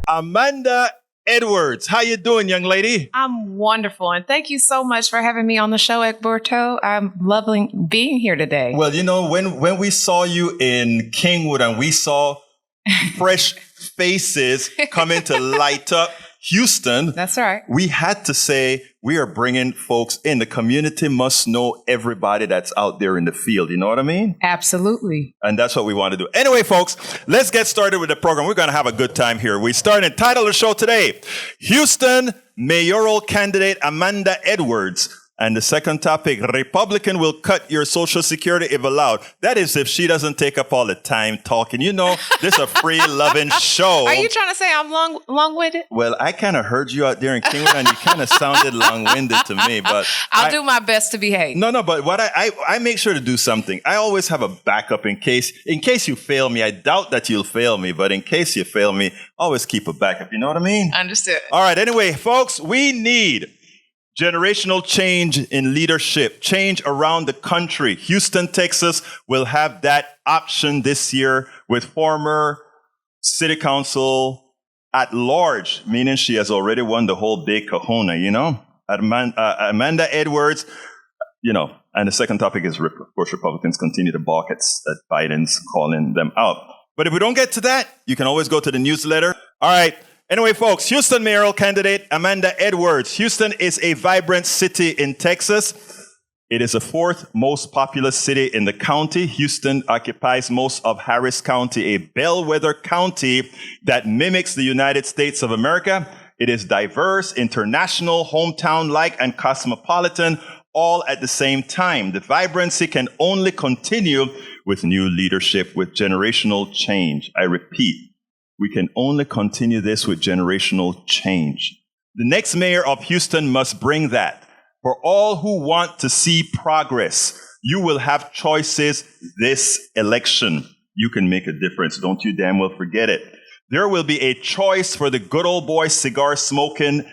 Amanda Edwards. How you doing, young lady? I'm wonderful. And thank you so much for having me on the show, Egberto. I'm loving being here today. Well, you know, when we saw you in Kingwood and we saw fresh faces coming to light up Houston. That's right. We had to say we are bringing folks in. The community must know everybody that's out there in the field. You know what I mean? Absolutely. And that's what we want to do. Anyway, folks, let's get started with the program. We're going to have a good time here. We start and title the show today, Houston Mayoral Candidate Amanda Edwards. And the second topic, Republican will cut your Social Security if allowed. That is if she doesn't take up all the time talking. You know, this is a free-loving show. Are you trying to say I'm long-winded? Well, I kind of heard you out there in Kingwood, and you kind of sounded long-winded to me. But I'll do my best to behave. No, but what I make sure to do something. I always have a backup in case you fail me. I doubt that you'll fail me, but in case you fail me, always keep a backup. You know what I mean? Understood. All right. Anyway, folks, we need generational change in leadership, change around the country. Houston, Texas will have that option this year with former city council at large, meaning she has already won the whole big kahuna, you know? Amanda Edwards, you know, and the second topic is, of course, Republicans continue to balk at Biden's calling them out. But if we don't get to that, you can always go to the newsletter. All right. Anyway, folks, Houston mayoral candidate Amanda Edwards. Houston is a vibrant city in Texas. It is the fourth most populous city in the county. Houston occupies most of Harris County, a bellwether county that mimics the United States of America. It is diverse, international, hometown-like, and cosmopolitan, all at the same time. The vibrancy can only continue with new leadership, with generational change. I repeat. We can only continue this with generational change. The next mayor of Houston must bring that. For all who want to see progress, you will have choices this election. You can make a difference. Don't you damn well forget it. There will be a choice for the good old boy cigar smoking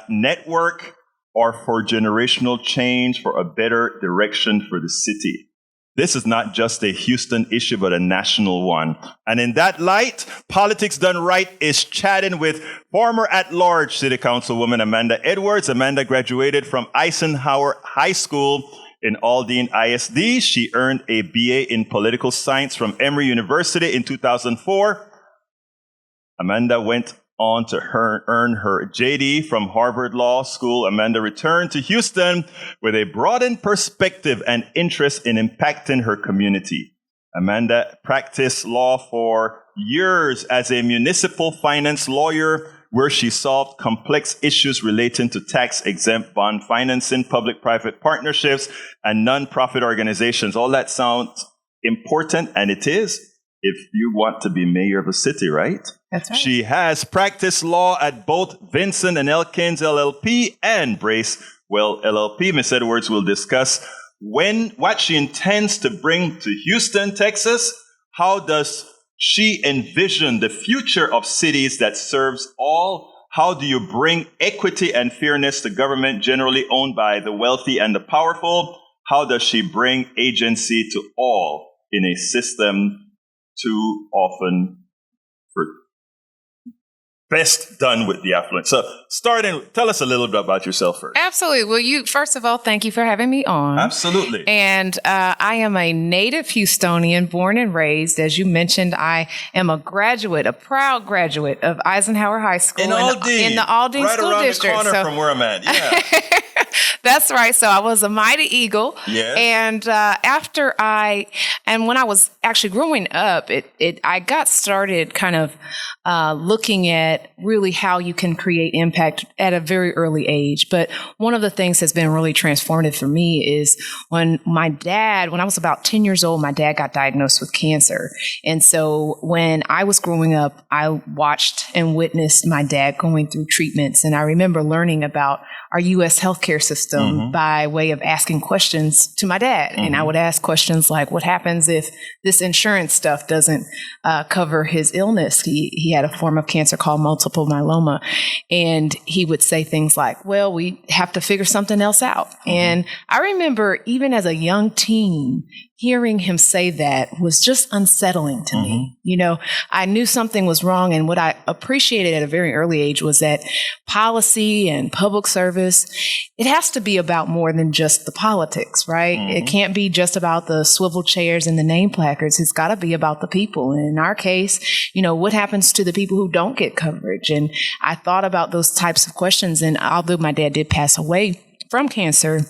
network or for generational change, for a better direction for the city. This is not just a Houston issue, but a national one. And in that light, Politics Done Right is chatting with former at-large City Councilwoman Amanda Edwards. Amanda graduated from Eisenhower High School in Aldine ISD. She earned a BA in Political Science from Emory University in 2004. Amanda went on to earn her JD from Harvard Law School. Amanda returned to Houston with a broadened perspective and interest in impacting her community. Amanda practiced law for years as a municipal finance lawyer, where she solved complex issues relating to tax-exempt bond financing, public-private partnerships, and nonprofit organizations. All that sounds important, and it is, if you want to be mayor of a city, right? That's right. She has practiced law at both Vincent and Elkins LLP and Bracewell LLP. Ms. Edwards will discuss what she intends to bring to Houston, Texas. How does she envision the future of cities that serves all? How do you bring equity and fairness to government generally owned by the wealthy and the powerful? How does she bring agency to all in a system too often for best done with the affluent? So tell us a little bit about yourself first. Absolutely. Well, first of all, thank you for having me on. Absolutely. And I am a native Houstonian, born and raised. As you mentioned, I am a proud graduate of Eisenhower High School in Aldine, in the Aldine right School around District. The corner from where I'm at. Yeah. That's right. So I was a mighty eagle. Yes. And when I was actually growing up, I got started kind of looking at really how you can create impact at a very early age. But one of the things that's been really transformative for me is when I was about 10 years old, my dad got diagnosed with cancer. And so when I was growing up, I watched and witnessed my dad going through treatments. And I remember learning about our U.S. healthcare system by way of asking questions to my dad. And I would ask questions like, what happens if this insurance stuff doesn't cover his illness? He had a form of cancer called multiple myeloma. And he would say things like, well, we have to figure something else out. And I remember even as a young teen, hearing him say that was just unsettling to me. You know, I knew something was wrong. And what I appreciated at a very early age was that policy and public service, it has to be about more than just the politics, right? It can't be just about the swivel chairs and the name placards. It's got to be about the people. And in our case, you know, what happens to the people who don't get coverage? And I thought about those types of questions. And although my dad did pass away from cancer,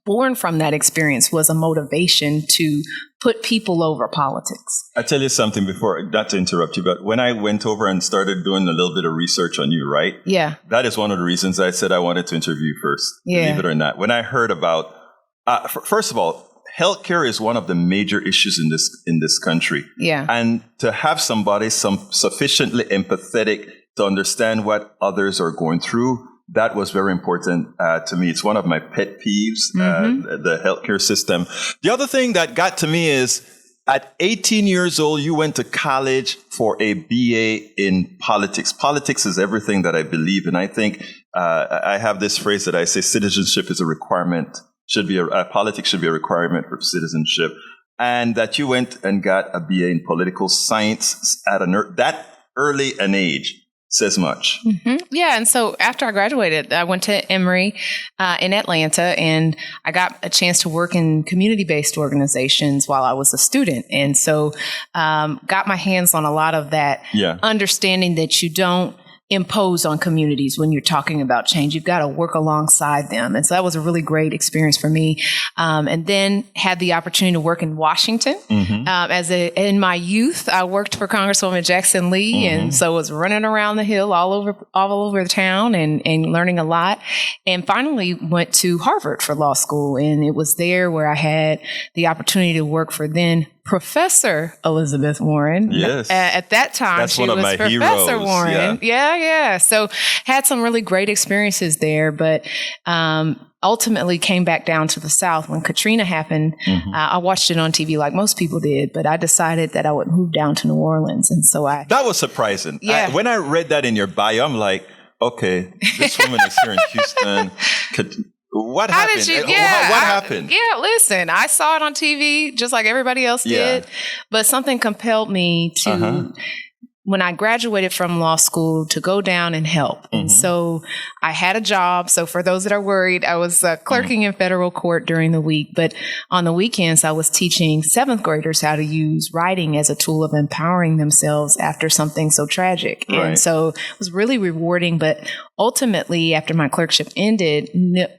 born from that experience was a motivation to put people over politics. I tell you something before, not to interrupt you, but when I went over and started doing a little bit of research on you, right? Yeah. That is one of the reasons I said I wanted to interview you first, believe it or not. When I heard about, first of all, healthcare is one of the major issues in this country. Yeah. And to have somebody sufficiently empathetic to understand what others are going through, that was very important to me. It's one of my pet peeves, the healthcare system. The other thing that got to me is at 18 years old, you went to college for a BA in politics. Politics is everything that I believe in. I think I have this phrase that I say, citizenship is a requirement, politics should be a requirement for citizenship. And that you went and got a BA in political science at that early an age. Says much. Yeah. And so after I graduated, I went to Emory in Atlanta, and I got a chance to work in community-based organizations while I was a student. And so got my hands on a lot of that understanding that you don't impose on communities when you're talking about change. You've got to work alongside them. And so that was a really great experience for me. And then had the opportunity to work in Washington. In my youth, I worked for Congresswoman Jackson Lee. And so was running around the Hill all over the town and learning a lot. And finally went to Harvard for law school. And it was there where I had the opportunity to work for then Professor Elizabeth Warren. Yes. At that time, she was Professor heroes. Warren. Yeah. So had some really great experiences there, but ultimately came back down to the South when Katrina happened. I watched it on TV like most people did, but I decided that I would move down to New Orleans. And so that was surprising. Yeah. When I read that in your bio, I'm like, okay, this woman is here in Houston. What happened? What happened? Listen, I saw it on TV just like everybody else did, but something compelled me to, when I graduated from law school, to go down and help. And so I had a job. So for those that are worried, I was clerking in federal court during the week, but on the weekends, I was teaching 7th graders how to use writing as a tool of empowering themselves after something so tragic. Right. And so it was really rewarding. But ultimately, after my clerkship ended,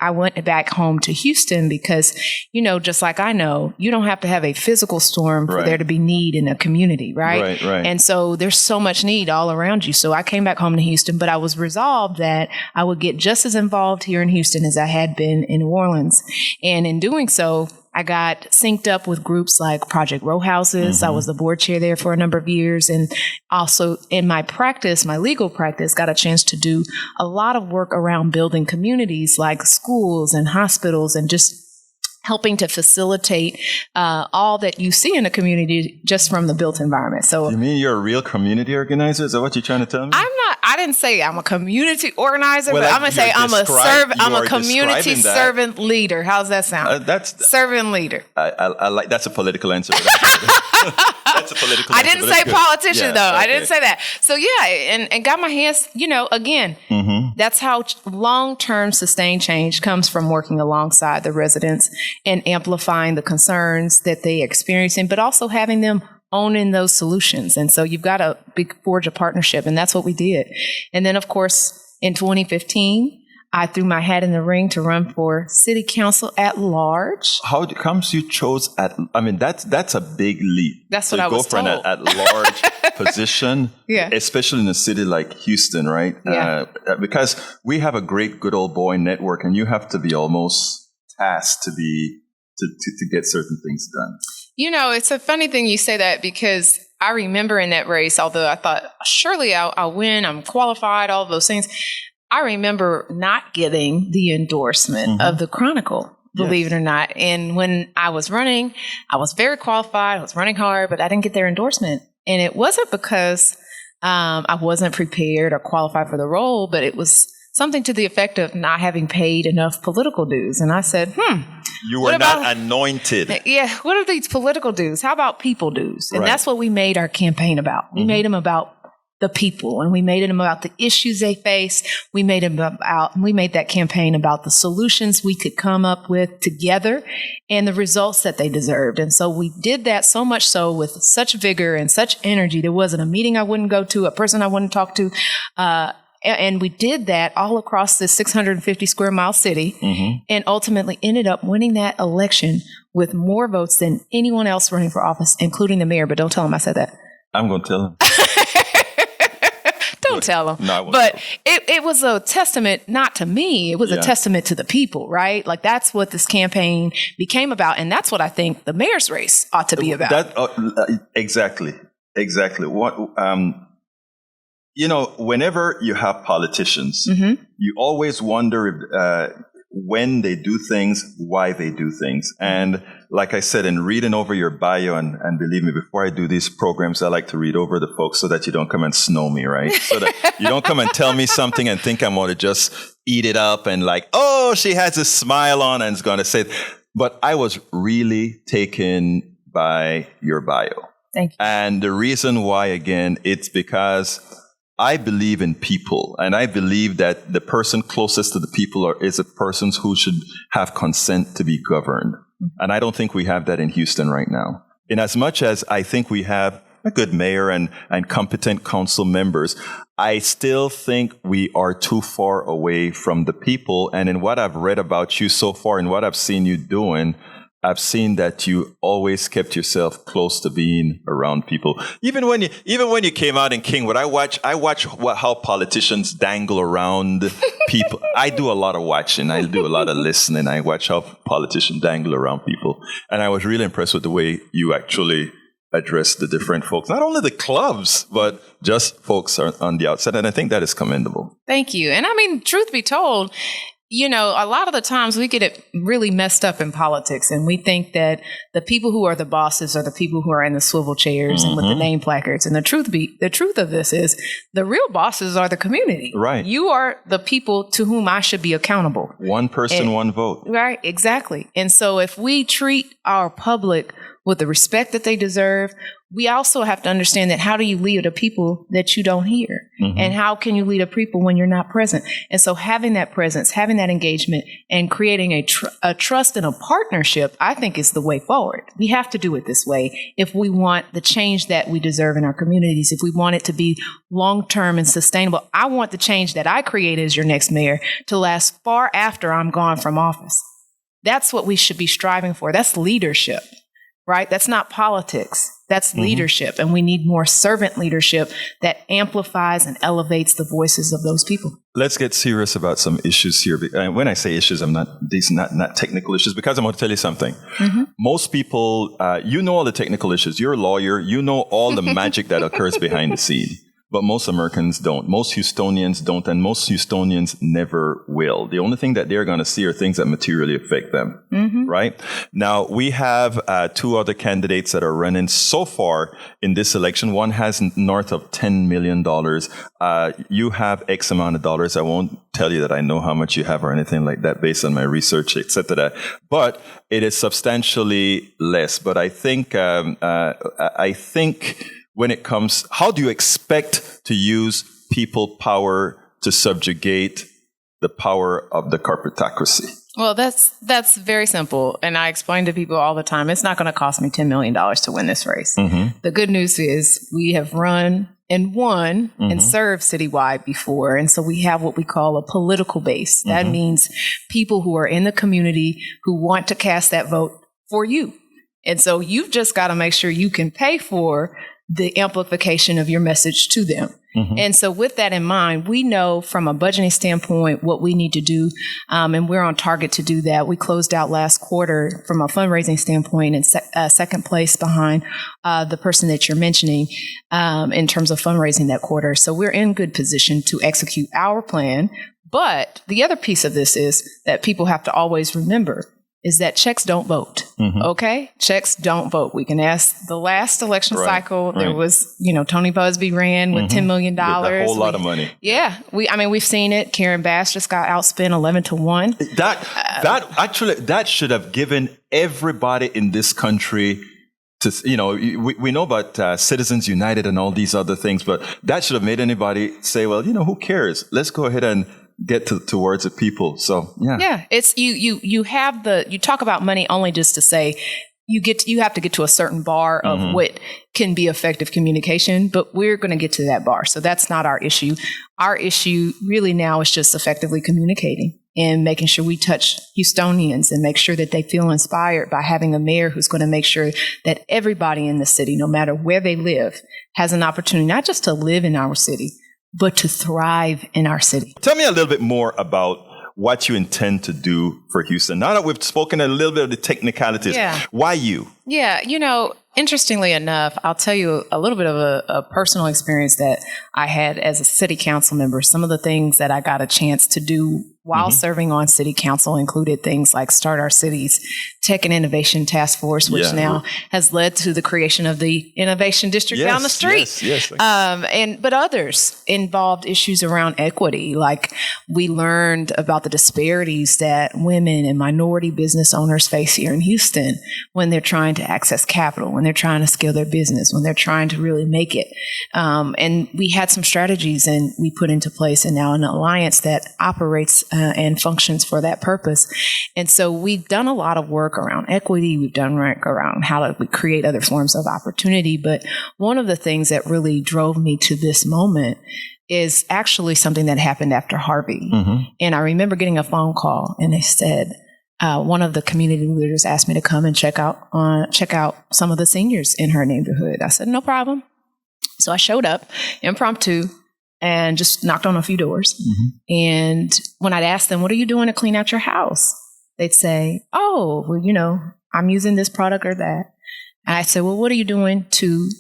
I went back home to Houston because, you know, just like I know, you don't have to have a physical storm for there to be need in a community, right? And so there's so much need all around you. So I came back home to Houston, but I was resolved that I would get just as involved here in Houston as I had been in New Orleans. And in doing so, I got synced up with groups like Project Row Houses. I was the board chair there for a number of years. And also in my practice, my legal practice, got a chance to do a lot of work around building communities like schools and hospitals and just helping to facilitate all that you see in a community just from the built environment. So you mean you're a real community organizer? Is that what you're trying to tell me? I didn't say I'm a community organizer, but I'm going to say I'm a community servant leader. How's that sound? That's servant leader. I like, that's a political answer. That's a political answer. I didn't say politician though. Okay. I didn't say that. So and got my hands, again, that's how long-term sustained change comes from working alongside the residents and amplifying the concerns that they experience, but also having them owning those solutions. And so you've got to forge a partnership, and that's what we did. And then, of course, in 2015, I threw my hat in the ring to run for city council at large. How comes you chose that's a big leap. That's what I was told. To go for an at-large position, especially in a city like Houston, right? Because we have a great good old boy network, and you have to be almost tasked to get certain things done. It's a funny thing you say that, because I remember in that race, although I thought, surely I'll win, I'm qualified, all of those things. I remember not getting the endorsement of the Chronicle, believe it or not. And when I was running, I was very qualified. I was running hard, but I didn't get their endorsement. And it wasn't because I wasn't prepared or qualified for the role, but it was something to the effect of not having paid enough political dues. And I said, You were not anointed. Yeah, what are these political dues? How about people dues? And that's what we made our campaign about. We made them about the people, and we made it about the issues they face. We made that campaign about the solutions we could come up with together and the results that they deserved. And so we did that so much so with such vigor and such energy. There wasn't a meeting I wouldn't go to, a person I wouldn't talk to. And we did that all across this 650 square mile city and ultimately ended up winning that election with more votes than anyone else running for office, including the mayor. But don't tell him I said that. I'm going to tell him. Don't tell them. No, I won't. But it was a testament, not to me, it was a testament to the people, right? Like that's what this campaign became about. And that's what I think the mayor's race ought to be about. Exactly. What, whenever you have politicians, you always wonder if, when they do things, why they do things. And like I said, in reading over your bio, and believe me, before I do these programs, I like to read over the folks so that you don't come and snow me, right? So that you don't come and tell me something and think I'm going to just eat it up and like, oh, she has a smile on and is going to say it. But I was really taken by your bio. Thank you. And the reason why, again, it's because I believe in people, and I believe that the person closest to the people is a person who should have consent to be governed. And I don't think we have that in Houston right now. In as much as I think we have a good mayor and competent council members, I still think we are too far away from the people. And in what I've read about you so far and what I've seen you doing, I've seen that you always kept yourself close to being around people. Even when you came out in Kingwood, I watch how politicians dangle around people. I do a lot of watching. I do a lot of listening. I watch how politicians dangle around people. And I was really impressed with the way you actually address the different folks, not only the clubs, but just folks on the outside. And I think that is commendable. Thank you. And I mean, truth be told, a lot of the times we get it really messed up in politics, and we think that the people who are the bosses are the people who are in the swivel chairs and with the name placards. And the truth of this is the real bosses are the community. Right. You are the people to whom I should be accountable. One person, one vote. Right. Exactly. And so if we treat our public with the respect that they deserve, we also have to understand that how do you lead a people that you don't hear? And how can you lead a people when you're not present? And so having that presence, having that engagement, and creating a trust and a partnership, I think is the way forward. We have to do it this way if we want the change that we deserve in our communities, if we want it to be long-term and sustainable. I want the change that I create as your next mayor to last far after I'm gone from office. That's what we should be striving for. That's leadership. Right? That's not politics. That's leadership. And we need more servant leadership that amplifies and elevates the voices of those people. Let's get serious about some issues here. When I say issues, these are not technical issues, because I'm going to tell you something. Most people, all the technical issues. You're a lawyer. You know all the magic that occurs behind the scene. But most Americans don't. Most Houstonians don't, and most Houstonians never will. The only thing that they're going to see are things that materially affect them, right? Now, we have two other candidates that are running so far in this election. One has north of $10 million. You have X amount of dollars. I won't tell you that I know how much you have or anything like that based on my research, etc. But it is substantially less. But I think when it comes, how do you expect to use people power to subjugate the power of the corporatocracy? Well, that's very simple. And I explain to people all the time, it's not going to cost me $10 million to win this race. The good news is we have run and won and served citywide before. And so we have what we call a political base. That means people who are in the community who want to cast that vote for you. And so you've just got to make sure you can pay for the amplification of your message to them. And so with that in mind, we know from a budgeting standpoint what we need to do, and we're on target to do that. We closed out last quarter from a fundraising standpoint in second place behind the person that you're mentioning in terms of fundraising that quarter. So we're in good position to execute our plan. But the other piece of this is that people have to always remember is that checks don't vote. Okay? Checks don't vote. We can ask the last election cycle. There was, Tony Busby ran with $10 million. With a whole lot of money. Yeah. We've seen it. Karen Bass just got outspent 11-1. That should have given everybody in this country we know about Citizens United and all these other things, but that should have made anybody say, well, who cares? Let's go ahead and get towards the people. So, yeah. Yeah. It's you talk about money only just to say you have to get to a certain bar of what can be effective communication, but we're going to get to that bar. So that's not our issue. Our issue really now is just effectively communicating and making sure we touch Houstonians and make sure that they feel inspired by having a mayor who's going to make sure that everybody in the city, no matter where they live, has an opportunity not just to live in our city, but to thrive in our city. Tell me a little bit more about what you intend to do for Houston. Now that we've spoken a little bit of the technicalities, why you? Yeah, interestingly enough, I'll tell you a little bit of a personal experience that I had as a city council member. Some of the things that I got a chance to do while serving on city council included things like Start Our Cities Tech and Innovation Task Force, which now has led to the creation of the Innovation District down the street. Yes. But others involved issues around equity. Like we learned about the disparities that women and minority business owners face here in Houston when they're trying to access capital, when they're trying to scale their business, when they're trying to really make it. And we had some strategies and we put into place and now an alliance that operates and functions for that purpose. And so we've done a lot of work around equity. We've done work around how to create other forms of opportunity. But one of the things that really drove me to this moment is actually something that happened after Harvey. And I remember getting a phone call and they said, one of the community leaders asked me to come and check out some of the seniors in her neighborhood. I said, no problem. So I showed up impromptu and just knocked on a few doors. And when I'd ask them, what are you doing to clean out your house? They'd say, oh, well, I'm using this product or that. And I said, well, what are you doing to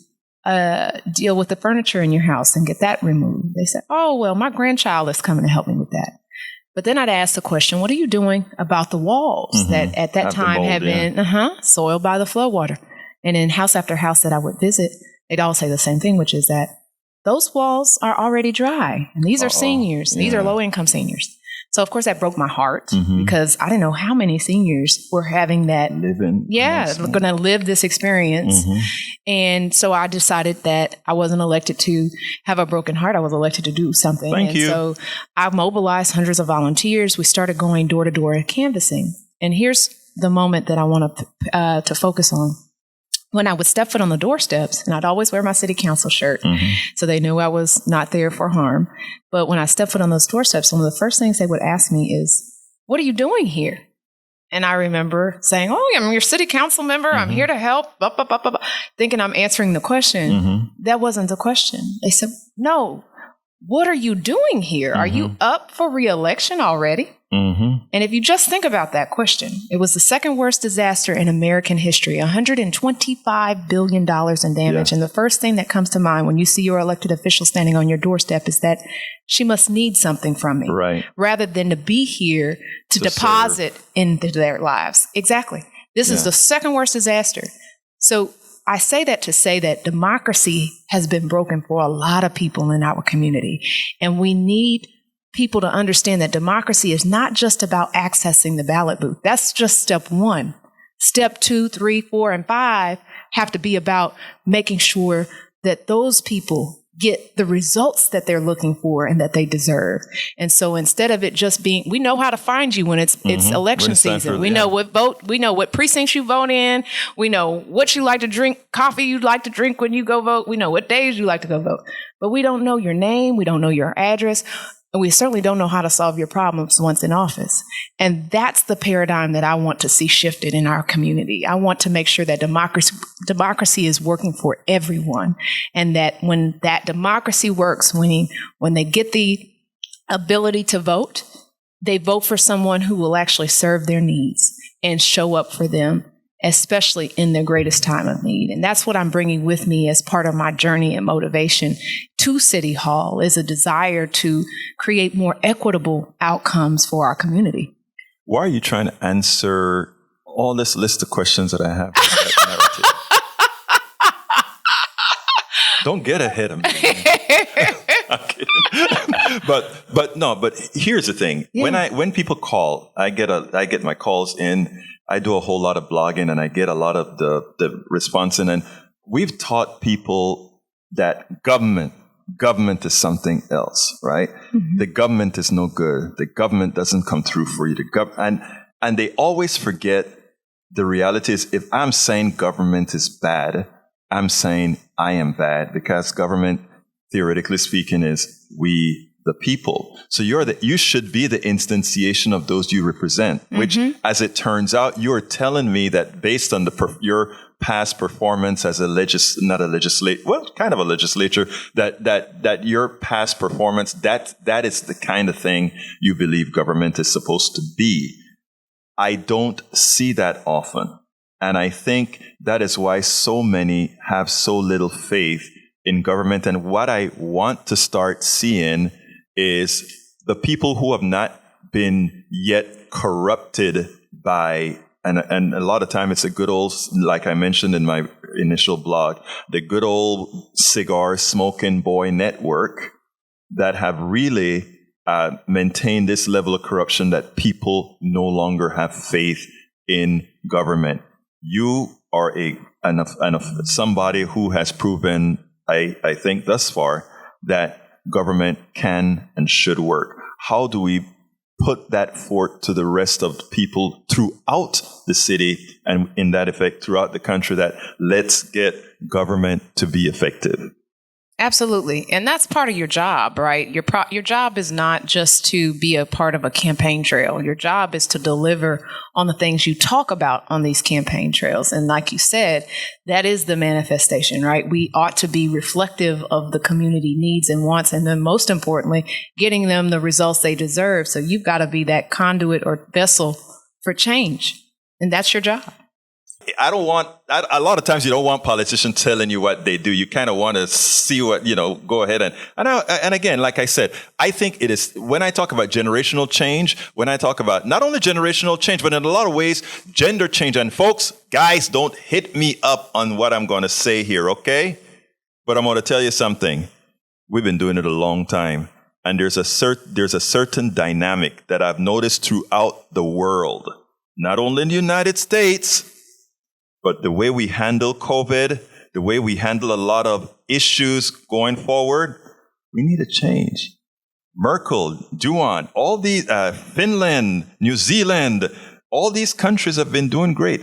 deal with the furniture in your house and get that removed? They said, oh, well, my grandchild is coming to help me with that. But then I'd ask the question, what are you doing about the walls that at that time had been soiled by the floodwater? And in house after house that I would visit, they'd all say the same thing, which is that those walls are already dry. And these are seniors. These are low-income seniors. So, of course, that broke my heart because I didn't know how many seniors were having that. Going to live this experience. And so I decided that I wasn't elected to have a broken heart. I was elected to do something. So I mobilized hundreds of volunteers. We started going door to door and canvassing. And here's the moment that I want to focus on. When I would step foot on the doorsteps, and I'd always wear my city council shirt, so they knew I was not there for harm. But when I stepped foot on those doorsteps, one of the first things they would ask me is, what are you doing here? And I remember saying, oh, I'm your city council member. I'm here to help, thinking I'm answering the question. That wasn't the question. They said, no, what are you doing here? Are you up for re-election already? And if you just think about that question, it was the second worst disaster in American history, $125 billion in damage. And the first thing that comes to mind when you see your elected official standing on your doorstep is that she must need something from me, rather than to be here to deposit into their lives. Exactly. This is the second worst disaster. So I say that to say that democracy has been broken for a lot of people in our community. And we need people to understand that democracy is not just about accessing the ballot booth. That's just step one. Step 2, 3, 4, and 5 have to be about making sure that those people get the results that they're looking for and that they deserve. And so instead of it just being, we know how to find you when it's election season. We know what precincts you vote in. We know what you like to drink, coffee you'd like to drink when you go vote. We know what days you like to go vote. But we don't know your name. We don't know your address. And we certainly don't know how to solve your problems once in office. And that's the paradigm that I want to see shifted in our community. I want to make sure that democracy is working for everyone. And that when that democracy works, when they get the ability to vote, they vote for someone who will actually serve their needs and show up for them, especially in their greatest time of need. And that's what I'm bringing with me as part of my journey and motivation to City Hall, is a desire to create more equitable outcomes for our community. Why are you trying to answer all this list of questions that I have. That narrative. Don't get ahead of me. I'm kidding. But here's the thing. Yeah. When people call, I get my calls in. I do a whole lot of blogging, and I get a lot of the response in. And we've taught people that government is something else, right? Mm-hmm. The government is no good. The government doesn't come through for you. And they always forget the reality is, if I'm saying government is bad, I'm saying I am bad, because government, theoretically speaking, is we, the people. So you should be the instantiation of those you represent, mm-hmm. which, as it turns out, you're telling me that based on your past performance as kind of a legislature, that your past performance, that is the kind of thing you believe government is supposed to be. I don't see that often. And I think that is why so many have so little faith in government. And what I want to start seeing is the people who have not been yet corrupted by, and a lot of time it's a good old, like I mentioned in my initial blog, the good old cigar smoking boy network that have really maintained this level of corruption that people no longer have faith in government. You are somebody who has proven, I think thus far, that government can and should work. How do we put that forth to the rest of people throughout the city and in that effect throughout the country, that let's get government to be effective? Absolutely. And that's part of your job, right? Your job is not just to be a part of a campaign trail. Your job is to deliver on the things you talk about on these campaign trails. And like you said, that is the manifestation, right? We ought to be reflective of the community needs and wants, and then most importantly, getting them the results they deserve. So you've got to be that conduit or vessel for change. And that's your job. A lot of times you don't want politicians telling you what they do. You kind of want to see what, go ahead. And again, like I said, I think it is, when I talk about generational change, when I talk about not only generational change, but in a lot of ways, gender change. And folks, guys, don't hit me up on what I'm going to say here, okay? But I'm going to tell you something. We've been doing it a long time. And there's a certain dynamic that I've noticed throughout the world, not only in the United States, but the way we handle COVID, the way we handle a lot of issues going forward, we need a change. Merkel, Juan, all these, Finland, New Zealand, all these countries have been doing great.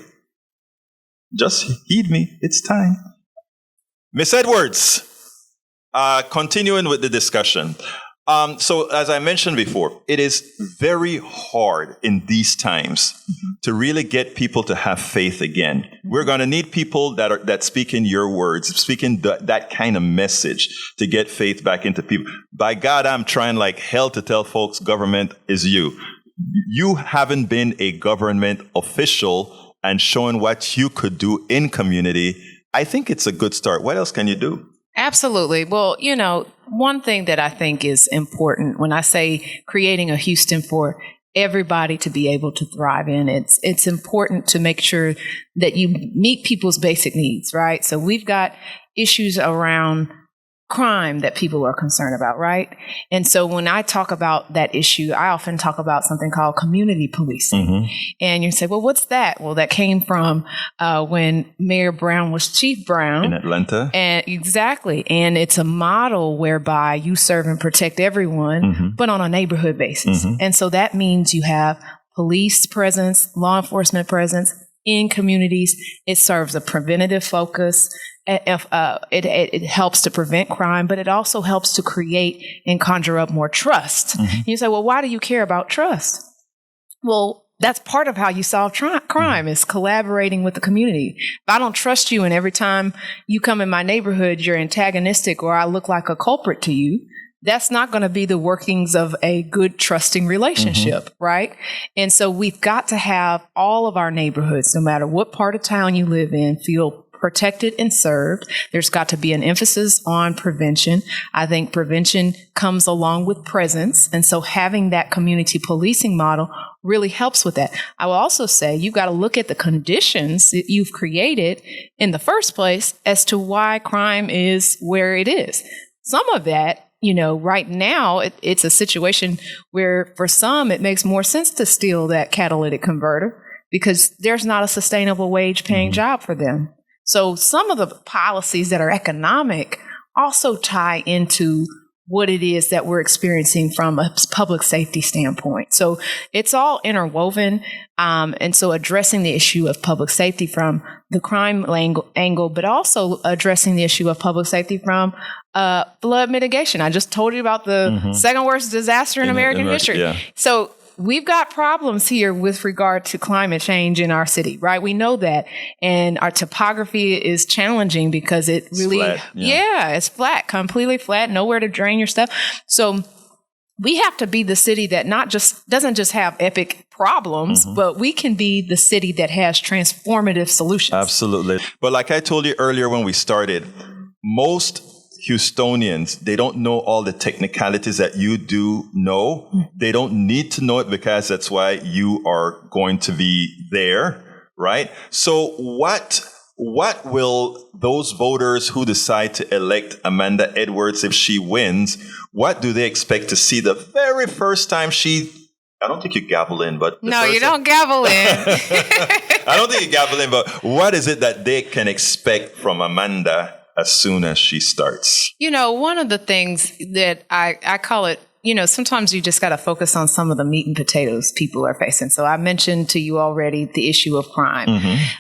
Just heed me, it's time. Miss Edwards, continuing with the discussion. So as I mentioned before, it is very hard in these times to really get people to have faith again. We're going to need people that speak in your words, speaking that kind of message to get faith back into people. By God, I'm trying like hell to tell folks government is you. You haven't been a government official and showing what you could do in community. I think it's a good start. What else can you do? Absolutely. Well, one thing that I think is important when I say creating a Houston for everybody to be able to thrive in, it's important to make sure that you meet people's basic needs, right? So we've got issues around crime that people are concerned about, right? And so when I talk about that issue, I often talk about something called community policing. Mm-hmm. And you say, well, what's that? Well, that came from when Mayor Brown was Chief Brown. In Atlanta. And exactly. And it's a model whereby you serve and protect everyone, mm-hmm. but on a neighborhood basis. Mm-hmm. And so that means you have police presence, law enforcement presence in communities. It serves a preventative focus. It helps to prevent crime, but it also helps to create and conjure up more trust. Mm-hmm. You say, well, why do you care about trust? Well, that's part of how you solve crime mm-hmm. is collaborating with the community. If I don't trust you and every time you come in my neighborhood, you're antagonistic or I look like a culprit to you, that's not going to be the workings of a good, trusting relationship, mm-hmm. right? And so we've got to have all of our neighborhoods, no matter what part of town you live in, feel protected and served. There's got to be an emphasis on prevention. I think prevention comes along with presence. And so having that community policing model really helps with that. I will also say you've got to look at the conditions that you've created in the first place as to why crime is where it is. Some of that, right now, it's a situation where for some, it makes more sense to steal that catalytic converter because there's not a sustainable wage paying job for them. So some of the policies that are economic also tie into what it is that we're experiencing from a public safety standpoint. So it's all interwoven. And so addressing the issue of public safety from the crime angle, but also addressing the issue of public safety from flood mitigation. I just told you about the second worst disaster in American history. Yeah. So we've got problems here with regard to climate change in our city, right? We know that. And our topography is challenging because it really, it's flat, completely flat, nowhere to drain your stuff. So we have to be the city that doesn't just have epic problems, but we can be the city that has transformative solutions. Absolutely. But like I told you earlier when we started, most Houstonians, they don't know all the technicalities that you do know. They don't need to know it because that's why you are going to be there, right? So what will those voters who decide to elect Amanda Edwards if she wins, what do they expect to see the very first time I don't think you gavel in, but... No, you don't gavel in. I don't think you gavel in, but what is it that they can expect from Amanda as soon as she starts? One of the things that I call it, sometimes you just got to focus on some of the meat and potatoes people are facing. So I mentioned to you already the issue of crime.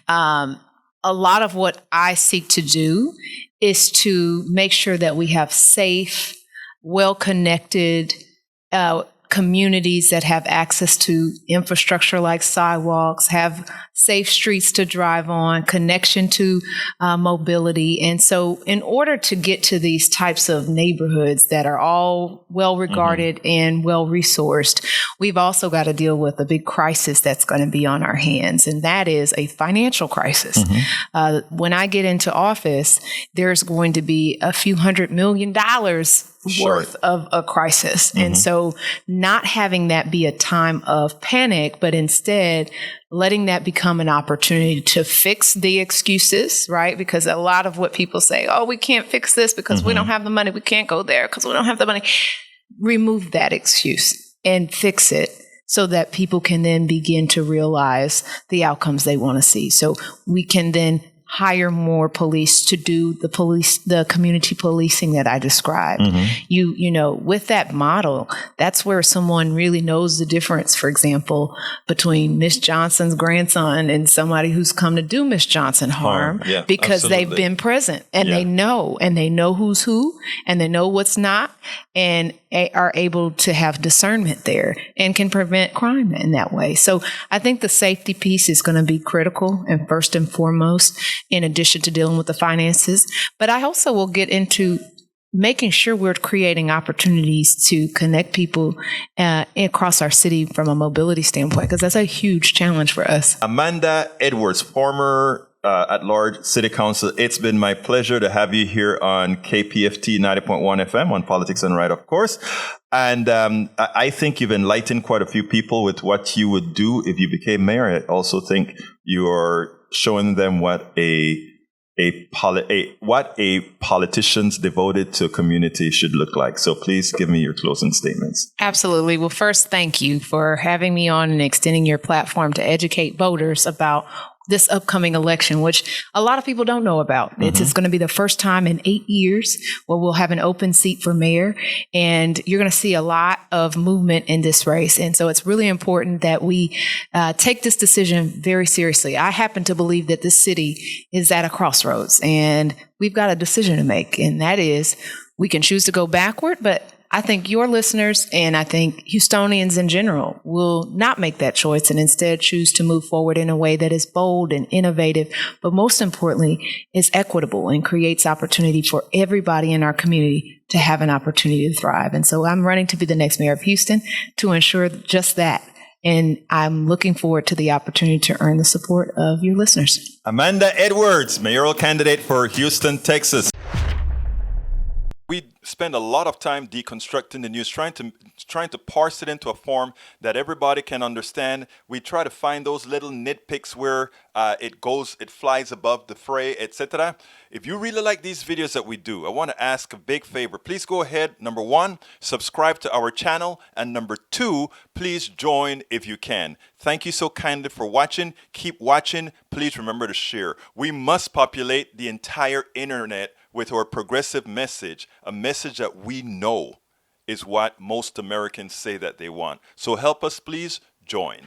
A lot of what I seek to do is to make sure that we have safe, well-connected communities that have access to infrastructure like sidewalks, have safe streets to drive on, connection to mobility. And so in order to get to these types of neighborhoods that are all well regarded and well resourced, we've also got to deal with a big crisis that's going to be on our hands. And that is a financial crisis. When I get into office, there's going to be a few $100 million worth of a crisis. And so not having that be a time of panic, but instead letting that become an opportunity to fix the excuses, right? Because a lot of what people say, oh, we can't fix this because we don't have the money. We can't go there because we don't have the money. Remove that excuse and fix it so that people can then begin to realize the outcomes they want to see. So we can then hire more police to do the community policing that I described. With that model, that's where someone really knows the difference, for example, between Miss Johnson's grandson and somebody who's come to do Miss Johnson harm because they've been present and they know who's who and they know what's not and are able to have discernment there and can prevent crime in that way. So I think the safety piece is going to be critical and first and foremost, in addition to dealing with the finances. But I also will get into making sure we're creating opportunities to connect people across our city from a mobility standpoint, because that's a huge challenge for us. Amanda Edwards, former at-large city council, it's been my pleasure to have you here on KPFT 90.1 FM on Politics and Right, of course. And I think you've enlightened quite a few people with what you would do if you became mayor. I also think you're showing them what a politician's devoted to a community should look like. So please give me your closing statements. Absolutely. Well, first, thank you for having me on and extending your platform to educate voters about this upcoming election, which a lot of people don't know about. It's going to be the first time in 8 years where we'll have an open seat for mayor, and you're going to see a lot of movement in this race. And so it's really important that we take this decision very seriously. I happen to believe that this city is at a crossroads, and we've got a decision to make, and that is we can choose to go backward, but I think your listeners and I think Houstonians in general will not make that choice and instead choose to move forward in a way that is bold and innovative, but most importantly, is equitable and creates opportunity for everybody in our community to have an opportunity to thrive. And so I'm running to be the next mayor of Houston to ensure just that. And I'm looking forward to the opportunity to earn the support of your listeners. Amanda Edwards, mayoral candidate for Houston, Texas. We spend a lot of time deconstructing the news, trying to parse it into a form that everybody can understand. We try to find those little nitpicks where it flies above the fray, etc. If you really like these videos that we do, I want to ask a big favor. Please go ahead, number one, subscribe to our channel, and number two, please join if you can. Thank you so kindly for watching. Keep watching. Please remember to share. We must populate the entire internet with our progressive message, a message that we know is what most Americans say that they want. So help us, please join.